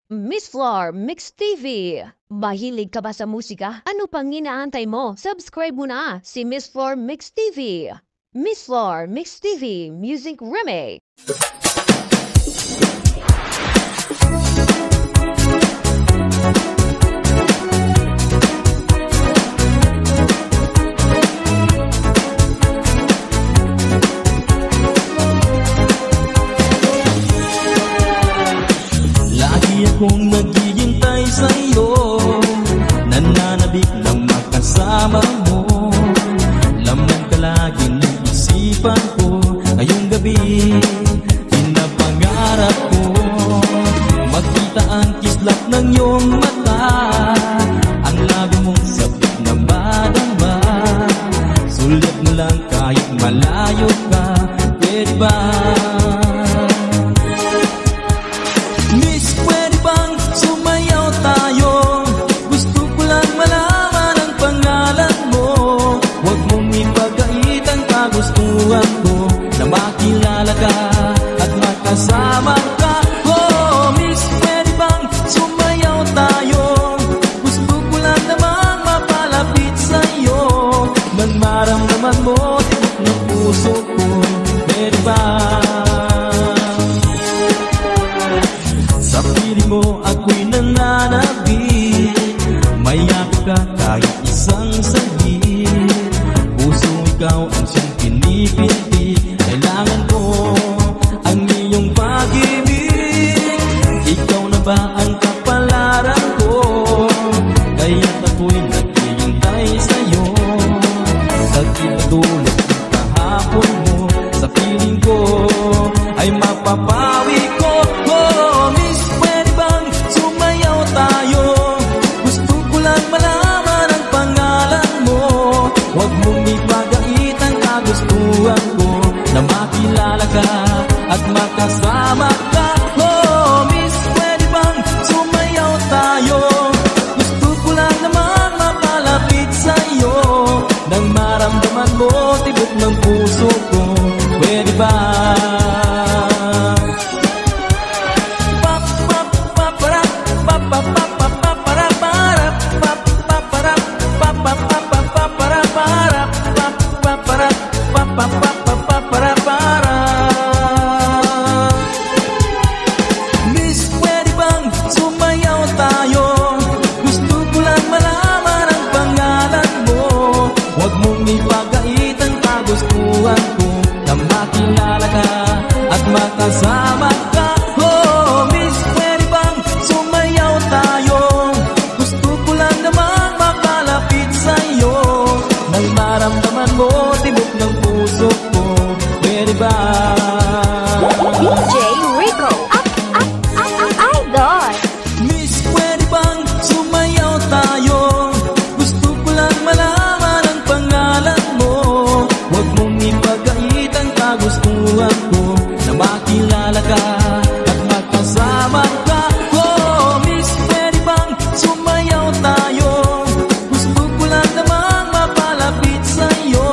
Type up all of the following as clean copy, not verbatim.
Miss Floor Mix TV. Mahilig ka ba sa musika? Ano pang inaantay mo? Subscribe mo na si Miss Floor Mix TV. Miss Floor Mix TV Music Remake. Kung naghihintay sa'yo, nananabik lang makasama mo. Laman ka laging ng isipan ko. Ngayong gabi, pinapangarap ko makita ang kislap ng iyong mata, ang labi mong sabik na madama. Sulit mo lang kahit malayo ka, pwede ba? Gustuhan ko na makilala ka at makasama ka. Oh, Miss, pwede bang sumayaw tayo? Gusto ko lang namang mapalapit sa'yo, nang maramdaman mo tibok ng puso ko. Pwede ba? Sa piling mo ako'y nananabik, mayakap ka kahit isang saglit. Puso ikaw ang siyang pinipili. Kailangan ko ang iyong pag-ibig. Ikaw na ba ang kapalaran ko? Kaya't ako'y naghihintay sa'yo. Sa tinatulog ng kahapon mo, sa piling ko ay mapapawi ko. Oh, Miss, pwede bang sumayaw tayo? Gusto ko lang malaman ang pangalan mo. Huwag mong ipagait ang kagustuhan ko na makilala ka at makasama ka. Oh, Miss, pwede bang sumayaw tayo? Gusto ko lang naman mapalapit sa'yo, nang maramdaman mo tibok ng puso ko. Pwede ba? Miss, pwede bang sumayaw tayo? Gusto ko lang malaman ang pangalan mo. Huwag mong ipagait ang kagustuhan ko na makilala ka at makasama ka. Oh, Miss, pwede bang sumayaw tayo? Gusto ko lang namang makalapit sa'yo, nang maramdaman mo tibok ng puso ko. Pwede ba? DJ Rico, Idol. Miss, pwede bang sumayaw tayo? Gusto ko lang malaman ang pangalan mo. Huwag mong ipagait ang kagustuhan ko na makilala ka at magkasama ka. Oh, Miss, pwede bang sumayaw tayo? Gusto ko lang namang mapalapit sa'yo,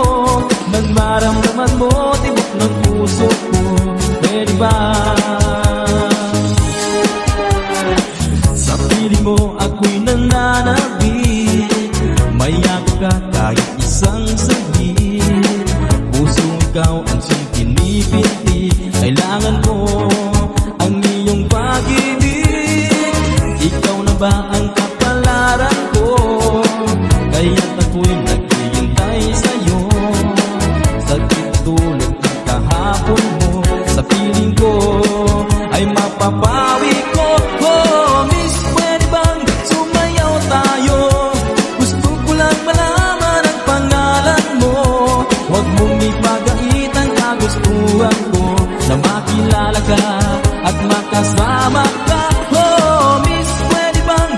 nang maramdaman mo tibok ng puso ko. Pwede ba? Sa piling mo ako'y nananabik, mayakap ka kahit isang saglit. Puso ikaw ang siyang pinipili. Kailangan ko ang iyong pag-ibig. Ikaw na ba ang kapalaran ko? Kaya't ako'y naghihintay sa'yo. Sa tinatulog ng kahapon mo, sa piling ko ay mapapawi ko. Oh, Miss, pwede bang sumayaw tayo? Gusto ko lang malaman ang pangalan mo. Huwag mong ipagait ang kagustuhan ko na makilala ka at makasama ka. Oh, Miss, pwede bang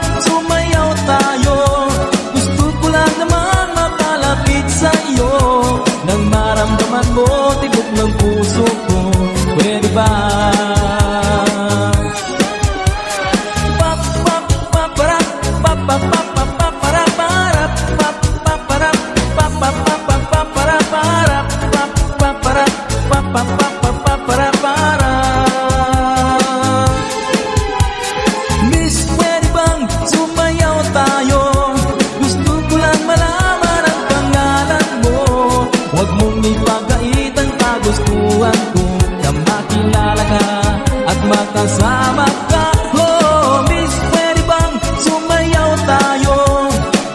kasama ka. Oh, miss, pwede bang sumayaw tayo?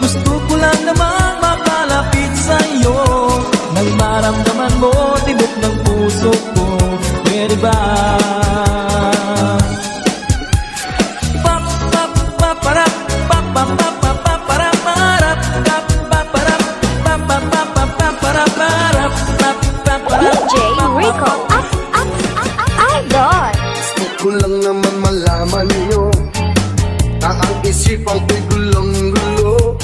Gusto ko lang namang makalapit sa'yo. Nang maramdaman mo tibok ng puso ko, pwede ba? DJ Rico, Idol. Gusto ko lang naman malaman niyo na ang isipan ko'y gulong-gulo.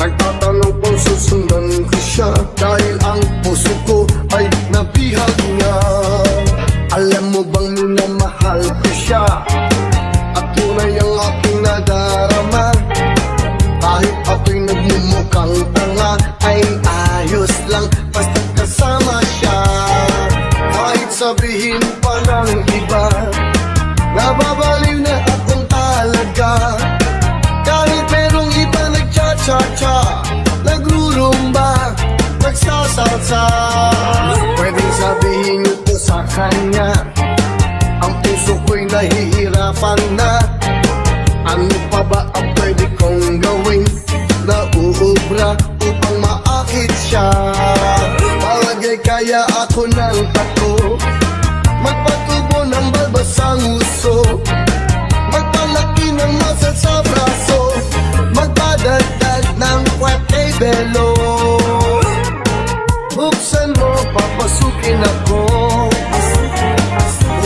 Nagtatanong kung susundan ko siya dahil ang puso ko ay nabihag niya. Alam mo bang minamahal ko siya at tunay ang aking nadarama. Kahit ako'y nagmumukhang tanga ay ayos lang basta kasama siya. Kahit sabihin pa ng iba, nababaliw na akong talaga. Kahit merong iba nagcha-cha-cha, nagrurumba, nagsasalsa, pwedeng sabihin ito sa kanya. Ang puso ko'y nahihirapan na. Ano pa ba ang pwede kong gawin na uubra upang maakit siya? Palagay kaya ako ng tako, magpatubo ng balbasang uso, magpalaki ng muscle sa braso, magpadagdag ng kwete belo. Buksan mo, papasukin ako,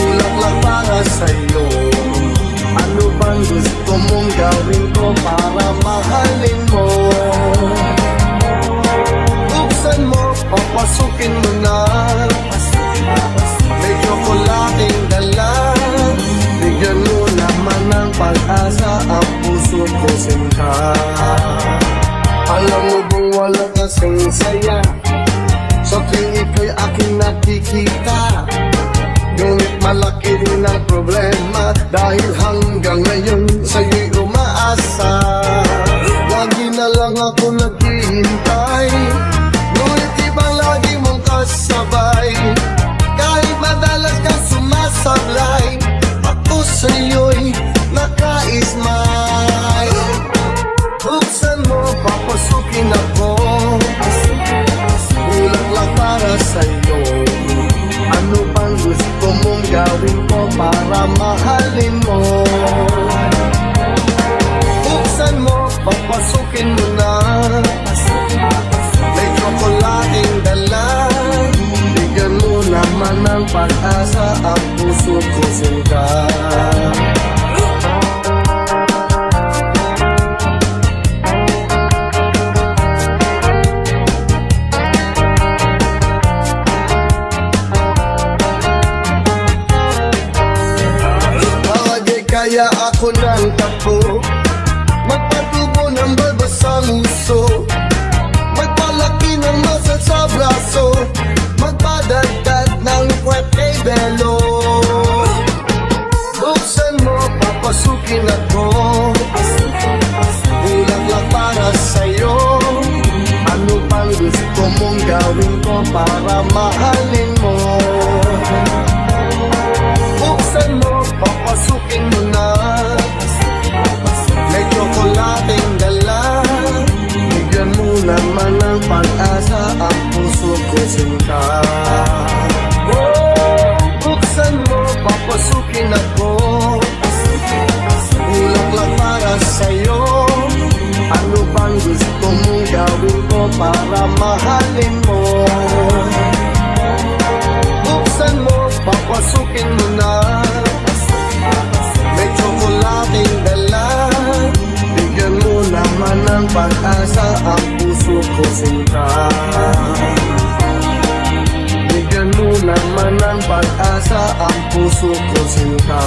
ulak lang para sa'yo. Ano bang gusto mong gawin ko para mahalin mo? Buksan mo, papasukin mo na, may tsokolating dala. Bigyan mo naman ng pag-asa ang puso ko sinta. Alam mo bang wala kasing saya sa tuwing ika'y aking nakikita? Ngunit malaki rin ang problema dahil hanggang ngayon sa'yo'y umaasa. Lagi na lang ako naghihintay, ngunit ibang lagi mong kasabay. Kahit madalas kang sumasablay, ako sa'yo'y nakaismay. Buksan mo, papasukin ako, kulang lang para sa'yo. Ano bang gusto mong gawin ko para mahalin mo? Buksan mo, papasukin mo na, may tsokolating dala. Bigyan mo naman ng pag-asa ang puso ko sinta. Kaya ako ng tapo, magpatubo ng balbasang uso, magpalaki ng muscle sa braso, magpadagdag ng kwete belo. Buksan mo, papasukin ako, ulang lang para sa'yo. Ano pang gusto mong gawin ko para mahalin mo? Buksan mo, papasukin mo na, may tsokolating dala. Bigyan mo naman ng pag-asa ang puso ko sinta. Buksan mo, papasukin ako, ulang lang para sa'yo. Ano bang gusto mong gawin ko para mahalin mo? Buksan mo, papasukin mo na, may tsokolating dala. Bigyan mo naman ng pag-asa ang puso ko sinta. Bigyan mo naman ng pag-asa ang puso ko sinta.